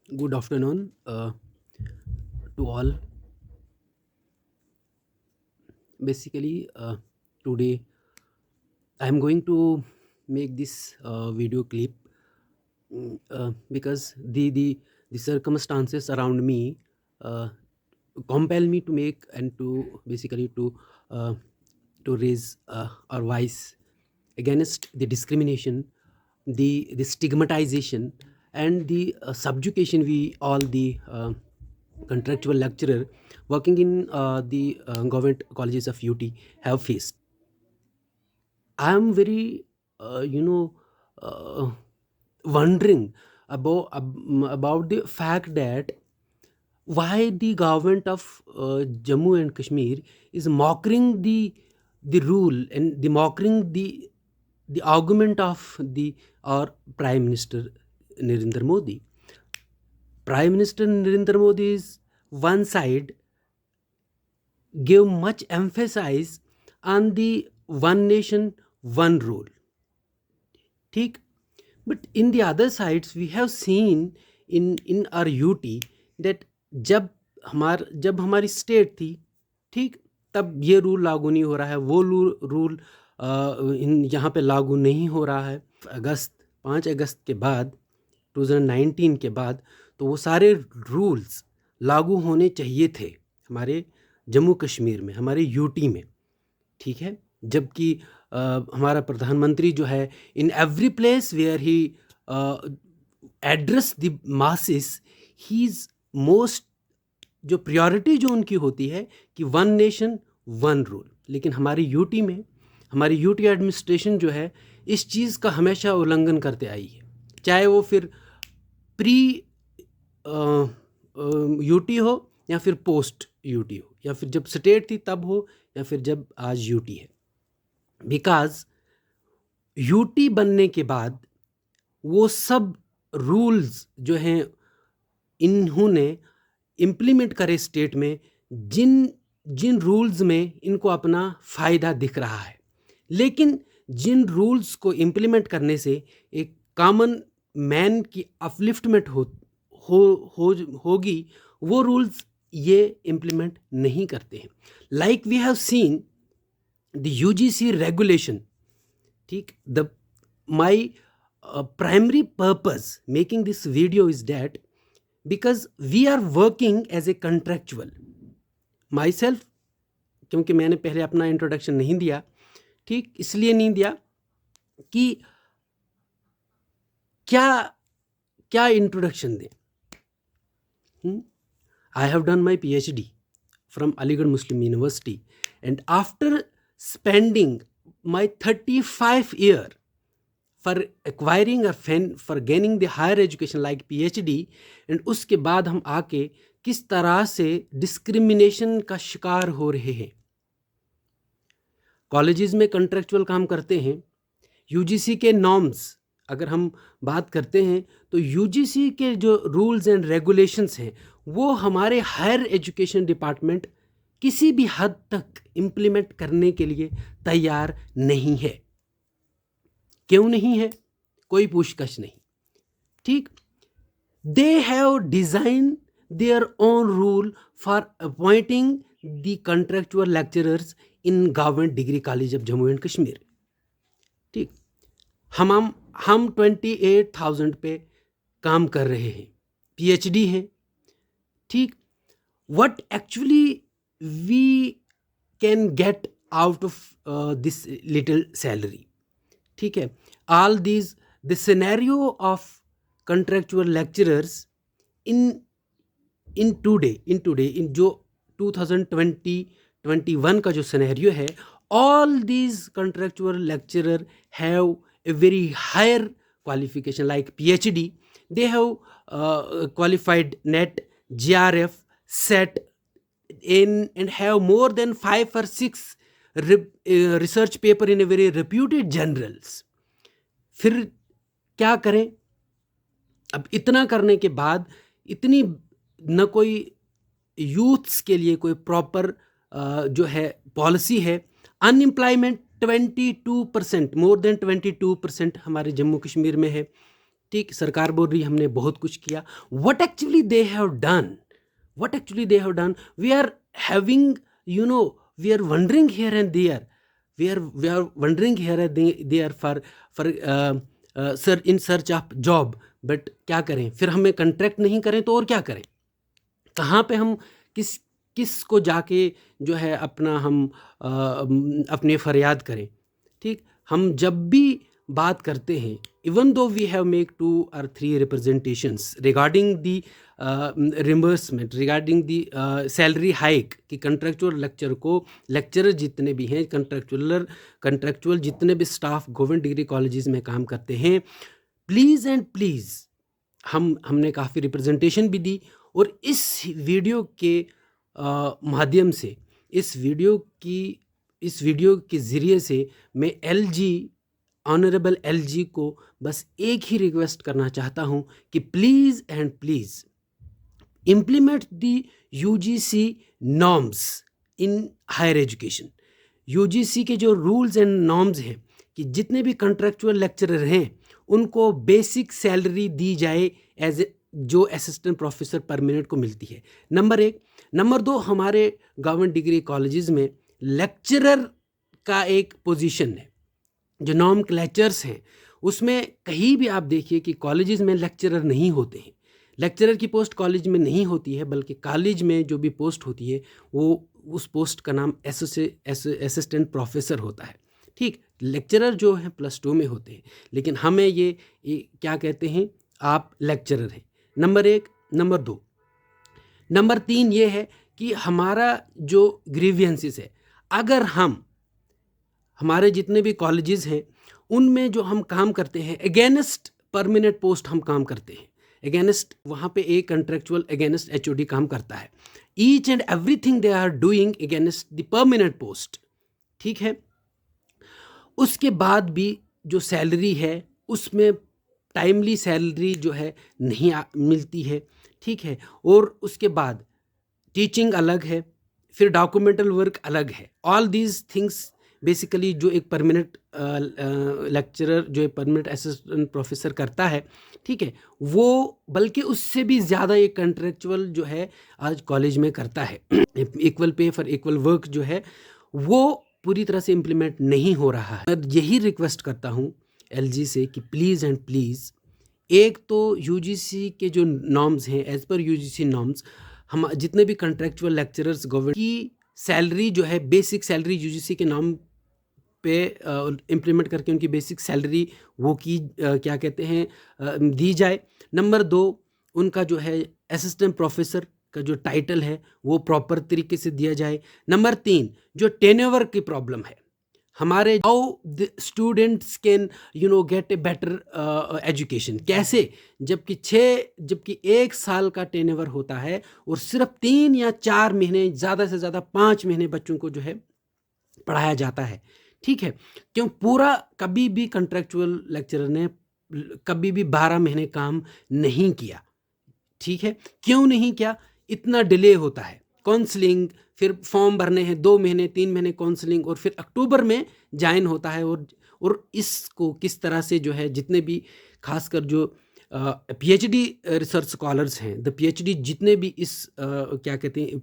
Good afternoon to all. Basically, today I am going to make this video clip because the circumstances around me uh, compel me to make and to basically uh, to raise our voice against the discrimination, the stigmatization, and the subjugation we all the contractual lecturer working in the government colleges of UT have faced. I am very, wondering about the fact that why the government of Jammu and Kashmir is mocking the rule and the mocking the argument of the our Prime Minister Narendra Modi. Prime Minister Narendra Modi is one side gave much emphasis on the one nation one rule, ठीक. But in the other sides we have seen in our UT that जब हमारी state थी, ठीक, तब ये rule लागू नहीं हो रहा है, वो रूल इन यहाँ पे लागू नहीं हो रहा है. अगस्त 5 अगस्त के बाद 2019 के बाद तो वो सारे रूल्स लागू होने चाहिए थे हमारे जम्मू कश्मीर में, हमारे यूटी में, ठीक है. जबकि हमारा प्रधानमंत्री जो है, in every place where he address the masses, he is most, जो प्रायोरिटी जो उनकी होती है कि वन नेशन वन रूल. लेकिन हमारी यूटी में, हमारी यूटी एडमिनिस्ट्रेशन जो है, इस चीज़ का हमेशा उल्लंघन करते आई है, चाहे वो फिर प्री यूटी हो या फिर पोस्ट यूटी हो, या फिर जब स्टेट थी तब हो, या फिर जब आज यूटी है. बिकॉज यूटी बनने के बाद वो सब रूल्स जो हैं इन्होंने इम्प्लीमेंट करे स्टेट में, जिन जिन रूल्स में इनको अपना फ़ायदा दिख रहा है. लेकिन जिन रूल्स को इम्प्लीमेंट करने से एक कॉमन मैन की अपलिफ्टमेंट होगी, वो रूल्स ये इम्प्लीमेंट नहीं करते हैं. Like we have seen the UGC regulation, ठीक. The my primary purpose making this video is that because we are working as a contractual, myself, क्योंकि मैंने पहले अपना इंट्रोडक्शन नहीं दिया, ठीक, इसलिए नहीं दिया कि क्या क्या इंट्रोडक्शन दें. I have done my PhD from Aligarh Muslim University, and after spending my 35 year for acquiring or for gaining the higher education like PhD, and उसके बाद हम आके किस तरह से डिस्क्रिमिनेशन का शिकार हो रहे हैं. कॉलेजेस में कंट्रेक्चुअल काम करते हैं. यूजीसी के नॉर्म्स अगर हम बात करते हैं तो यूजीसी के जो रूल्स एंड रेगुलेशंस हैं वो हमारे हायर एजुकेशन डिपार्टमेंट किसी भी हद तक इम्प्लीमेंट करने के लिए तैयार नहीं है. क्यों नहीं है? कोई पूछताछ नहीं, ठीक. They have design their own rule for appointing the contractual lecturers in government degree college of Jammu and Kashmir, ठीक. हम 28,000 पे काम कर रहे हैं, पीएचडी हैं, ठीक. What actually we can get out of this little salary, ठीक है. All these the scenario of contractual lecturers in today in जो 2020-21 का जो सिनेरियो है, all these contractual lecturer have a very higher qualification like PhD. They have qualified NET, GRF, SET, and have more than 5 or 6 research paper in a very reputed journals. फिर क्या करें? अब इतना करने के बाद इतनी न कोई यूथ्स के लिए कोई प्रॉपर जो है पॉलिसी है. अनएम्प्लॉयमेंट 22%, मोर देन 22% हमारे जम्मू कश्मीर में है, ठीक, सरकार बोल रही हमने बहुत कुछ किया. What actually they have done? What actually they have done? We are having, we are wondering here and there. We are wondering here and there for sir in search of job. But क्या करें, फिर हमें contract नहीं करें तो और क्या करें? कहाँ पे हम किस किस को जाके जो है अपना हम अपने फरियाद करें? ठीक, हम जब भी बात करते हैं, even though we have make 2 or 3 representations regarding the reimbursement, regarding the salary hike, कि कंट्रेक्चुअल लेक्चरर जितने भी हैं, कंट्रेक्चुअल जितने भी स्टाफ गवर्नमेंट डिग्री कॉलेजेस में काम करते हैं, प्लीज़ एंड प्लीज़, हमने काफ़ी रिप्रेजेंटेशन भी दी. और इस वीडियो के माध्यम से, इस वीडियो के ज़रिए से मैं ऑनरेबल एलजी को बस एक ही रिक्वेस्ट करना चाहता हूं कि please and please implement the UGC norms in higher education. UGC के जो रूल्स एंड नॉर्म्स हैं कि जितने भी कंट्रेक्चुअल लेक्चरर हैं उनको बेसिक सैलरी दी जाए एज जो असिस्टेंट प्रोफेसर पर मिनट को मिलती है. नंबर 1. नंबर 2, हमारे गवर्नमेंट डिग्री कॉलेजेस में लेक्चरर का एक पोजीशन है, जो नॉमक्लेचर्स हैं, उसमें कहीं भी आप देखिए कि कॉलेजेस में लेक्चरर नहीं होते हैं. लेक्चरर की पोस्ट कॉलेज में नहीं होती है, बल्कि कॉलेज में जो भी पोस्ट होती है वो उस पोस्ट का नाम असिस्टेंट प्रोफेसर होता है. ठीक, लेक्चरर जो है +2 में होते हैं, लेकिन हमें ये क्या कहते हैं, आप लेक्चरर हैं. नंबर 1. नंबर 2. नंबर 3 ये है कि हमारा जो ग्रीवियंसेस है, अगर हमारे जितने भी कॉलेजेस हैं उनमें जो हम काम करते हैं अगेंस्ट परमानेंट पोस्ट, हम काम करते हैं अगेंस्ट, वहाँ पे एक कंट्रेक्चुअल अगेंस्ट एचओडी काम करता है. Each and everything they are doing against the permanent post. ठीक है, उसके बाद भी जो सैलरी है उसमें टाइमली सैलरी जो है नहीं मिलती है. ठीक है, और उसके बाद टीचिंग अलग है, फिर डॉक्यूमेंटल वर्क अलग है. ऑल दीज थिंग्स बेसिकली जो एक परमानेंट लेक्चरर, जो एक परमानेंट असिस्टेंट प्रोफेसर करता है, ठीक है, वो बल्कि उससे भी ज़्यादा एक कंट्रेक्चुअल जो है आज कॉलेज में करता है. Equal pay for equal work जो है वो पूरी तरह से इम्प्लीमेंट नहीं हो रहा है. मैं यही रिक्वेस्ट करता हूँ एलजी से कि प्लीज़ एंड प्लीज़, एक तो यूजीसी के जो नॉर्म्स हैं, एज पर यूजीसी नॉर्म्स, हम जितने भी कंट्रेक्चुअल लेक्चरर्स गवर्नमेंट की सैलरी जो है, बेसिक सैलरी यूजीसी के नाम पे इम्प्लीमेंट करके उनकी बेसिक सैलरी वो की क्या कहते हैं दी जाए. नंबर 2, उनका जो है असिस्टेंट प्रोफेसर का जो टाइटल है वो प्रॉपर तरीके से दिया जाए. नंबर 3, जो टेन्योर की प्रॉब्लम है हमारे, how the students can get a better education, कैसे, जबकि 1 साल का टेन्योर होता है और सिर्फ 3 या 4 महीने, ज़्यादा से ज़्यादा 5 महीने बच्चों को जो है पढ़ाया जाता है. ठीक है, क्यों पूरा कभी भी कंट्रेक्चुअल लेक्चरर ने कभी भी 12 महीने काम नहीं किया. ठीक है, क्यों नहीं किया? इतना डिले होता है. काउंसलिंग, फिर फॉर्म भरने हैं, 2 महीने 3 महीने काउंसलिंग, और फिर अक्टूबर में ज्वाइन होता है. और इसको किस तरह से जो है, जितने भी खासकर जो पीएचडी रिसर्च स्कॉलर्स हैं, द पीएचडी जितने भी इस क्या कहते हैं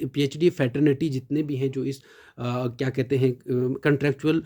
पीएचडी फैटर्निटी जितने भी हैं जो इस क्या कहते हैं कंट्रेक्चुअल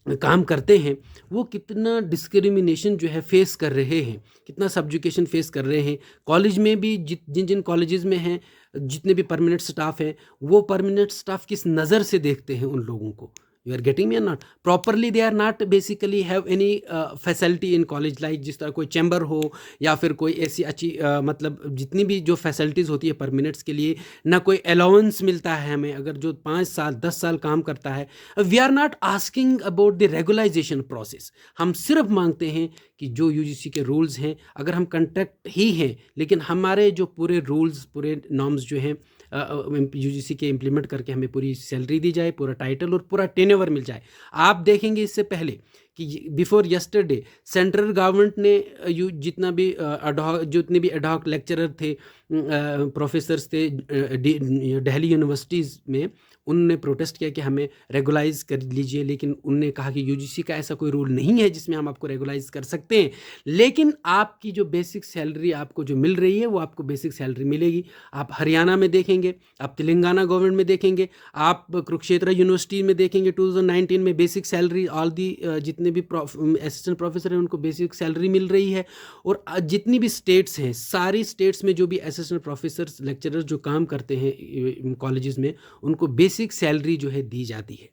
काम करते हैं, वो कितना डिस्क्रिमिनेशन जो है फेस कर रहे हैं, कितना सब्जुकेशन फेस कर रहे हैं. कॉलेज में भी जिन कॉलेजेस में हैं, जितने भी परमानेंट स्टाफ हैं, वो परमानेंट स्टाफ किस नज़र से देखते हैं उन लोगों को. यू आर गेटिंग मी और not? Properly they are not basically have any facility in college, like जिस तरह कोई चैम्बर हो या फिर कोई ऐसी अच्छी मतलब जितनी भी जो फैसिलिटीज़ होती है परमानेंट्स के लिए, ना कोई अलाउंस मिलता है हमें अगर जो 5 साल 10 साल काम करता है. We are not asking about the regularisation process. हम सिर्फ मांगते हैं कि जो यूजीसी के रूल्स हैं, अगर हम कंट्रैक्ट ही हैं, लेकिन हमारे जो पूरे रूल्स, पूरे नॉर्म्स जो हैं यूजीसी के इम्प्लीमेंट करके हमें पूरी सैलरी दी जाए, पूरा टाइटल और पूरा टेन्योर मिल जाए. आप देखेंगे इससे पहले कि बिफोर यस्टरडे सेंट्रल गवर्नमेंट ने जितने भी एडहॉक लेक्चरर थे, प्रोफेसर्स थे दिल्ली यूनिवर्सिटीज़ में, उनने प्रोटेस्ट किया कि हमें रेगुलाइज कर लीजिए, लेकिन उनने कहा कि यूजीसी का ऐसा कोई रूल नहीं है जिसमें हम आपको रेगुलाइज कर सकते हैं, लेकिन आपकी जो बेसिक सैलरी आपको जो मिल रही है वो आपको बेसिक सैलरी मिलेगी। आप हरियाणा में देखेंगे, आप तेलंगाना गवर्नमेंट में देखेंगे, आप कुरुक्षेत्र यूनिवर्सिटी में देखेंगे 2019 में बेसिक सैलरी ऑल दी जितने भी असिस्टेंट प्रोफेसर हैं उनको बेसिक सैलरी मिल रही है। और जितनी भी स्टेट्स हैं, सारी स्टेट्स में जो भी असिस्टेंट प्रोफेसर लेक्चरर जो काम करते हैं कॉलेजेस में, उनको बेसिक सैलरी जो है दी जाती है।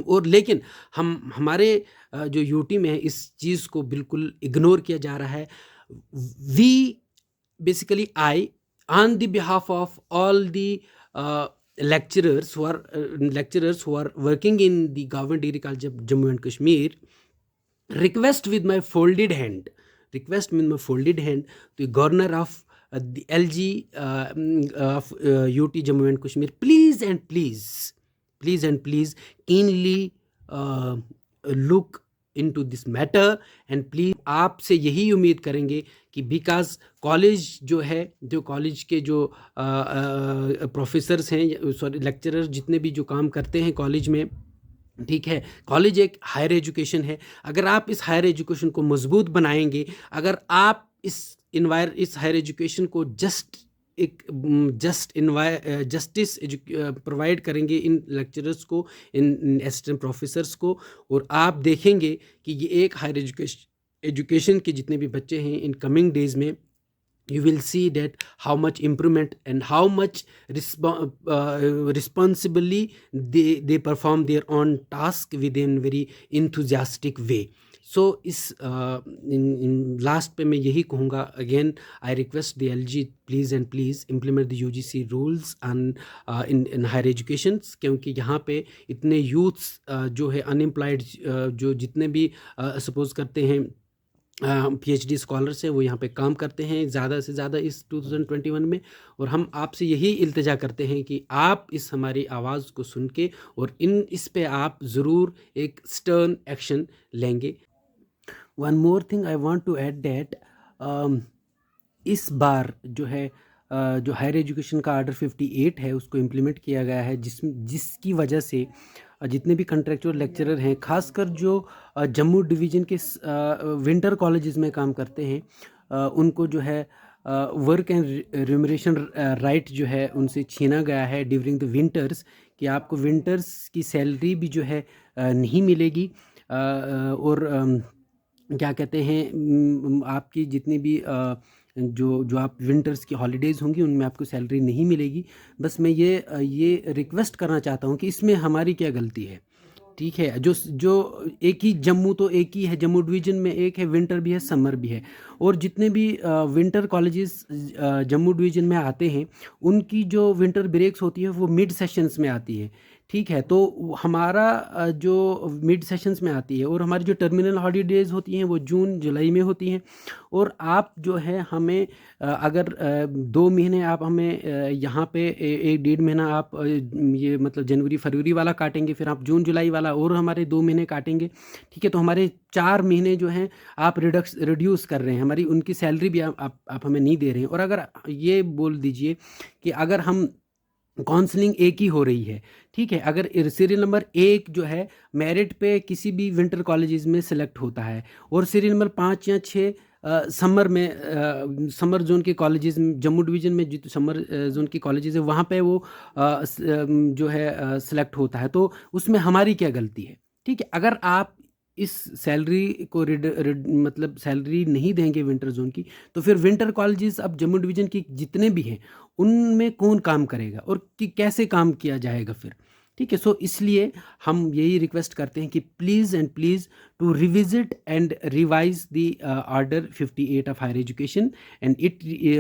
और लेकिन हमारे जो यूटी में है इस चीज़ को बिल्कुल इग्नोर किया जा रहा है। We basically I on the behalf of all the lecturers who are working in the government degree college of Jammu and Kashmir request with my folded hand to the governor of the LG of UT Jammu and Kashmir, please and please keenly look into this matter and please आपसे यही उम्मीद करेंगे कि because college जो है, जो college के जो प्रोफेसर्स हैं, सॉरी लेक्चरर जितने भी जो काम करते हैं कॉलेज में, ठीक है, कॉलेज एक हायर एजुकेशन है। अगर आप इस हायर एजुकेशन को मजबूत बनाएंगे, अगर आप इस हायर एजुकेशन को जस्टिस प्रोवाइड करेंगे इन लेक्चरर्स को, इन असिस्टेंट प्रोफेसर्स को, और आप देखेंगे कि ये एक हायर एजुकेशन के जितने भी बच्चे हैं इन कमिंग डेज में, you will see that how much improvement and how much responsibly they perform their own task within very enthusiastic way. So इस in last पे मैं यही कहूँगा, again I request the LG please implement the UGC rules and in higher education, क्योंकि यहाँ पे इतने youths जो है unemployed जो जितने भी suppose करते हैं PhD स्कॉलर्स हैं वो यहाँ पे काम करते हैं ज़्यादा से ज़्यादा इस 2021 में, और हम आपसे यही इल्तिजा करते हैं कि आप इस हमारी आवाज़ को सुन के और इस पे आप ज़रूर एक स्टर्न एक्शन लेंगे। One more thing I want to add that इस बार जो है जो हायर एजुकेशन का आर्डर 58 है उसको इम्प्लीमेंट किया गया है, जिसकी वजह से जितने भी कंट्रेक्चुअल लेक्चरर हैं, खासकर जो जम्मू डिवीज़न के विंटर कॉलेजेस में काम करते हैं, उनको जो है वर्क एंड रिम्यूनरेशन राइट जो है उनसे छीना गया है ड्यूरिंग द विंटर्स, कि आपको विंटर्स की सैलरी भी जो है नहीं मिलेगी, और क्या कहते हैं आपकी जितनी भी जो आप विंटर्स की हॉलीडेज़ होंगी उनमें आपको सैलरी नहीं मिलेगी। बस मैं ये रिक्वेस्ट करना चाहता हूँ कि इसमें हमारी क्या गलती है, ठीक है। जो एक ही जम्मू तो एक ही है, जम्मू डिवीज़न में एक है, विंटर भी है समर भी है, और जितने भी विंटर कॉलेजेस जम्मू डिवीज़न में आते हैं उनकी जो विंटर ब्रेक्स होती है वो मिड सेशंस में आती है, ठीक है। तो हमारा जो मिड सेशंस में आती है, और हमारी जो टर्मिनल हॉलीडेज़ होती हैं वो जून जुलाई में होती हैं, और आप जो है हमें अगर 2 महीने आप हमें यहाँ पे 1-1.5 महीना आप ये मतलब जनवरी फरवरी वाला काटेंगे, फिर आप जून जुलाई वाला और हमारे 2 महीने काटेंगे, ठीक है। तो हमारे 4 महीने जो हैं आप रिड्यूस कर रहे हैं, हमारी उनकी सैलरी भी आप हमें नहीं दे रहे हैं। और अगर ये बोल दीजिए कि अगर हम काउंसलिंग एक ही हो रही है, ठीक है, अगर सीरियल नंबर 1 जो है मेरिट पे किसी भी विंटर कॉलेजेस में सेलेक्ट होता है, और सीरियल नंबर 5 या 6 समर जोन के कॉलेजेस में, जम्मू डिवीज़न में जो समर जोन की कॉलेजेस है वहाँ पे वो जो है सेलेक्ट होता है, तो उसमें हमारी क्या गलती है, ठीक है। अगर आप इस सैलरी को मतलब सैलरी नहीं देंगे विंटर जोन की, तो फिर विंटर कॉलेजेस अब जम्मू डिवीज़न की जितने भी हैं उनमें कौन काम करेगा और कि कैसे काम किया जाएगा फिर, ठीक है। सो इसलिए हम यही रिक्वेस्ट करते हैं कि please to revisit and revise the order 58 of higher education, and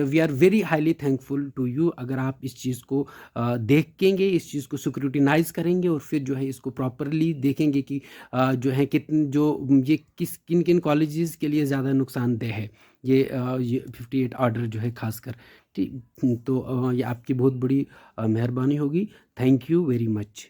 we are very highly thankful to you अगर आप इस चीज़ को देखेंगे, इस चीज़ को स्क्रूटिनाइज करेंगे, और फिर जो है इसको प्रॉपरली देखेंगे कि जो है ये किन किन कॉलेजेस के लिए ज़्यादा नुकसानदेह है ये 58 ऑर्डर जो है खासकर, ठीक। तो ये आपकी बहुत बड़ी मेहरबानी होगी। Thank you very much.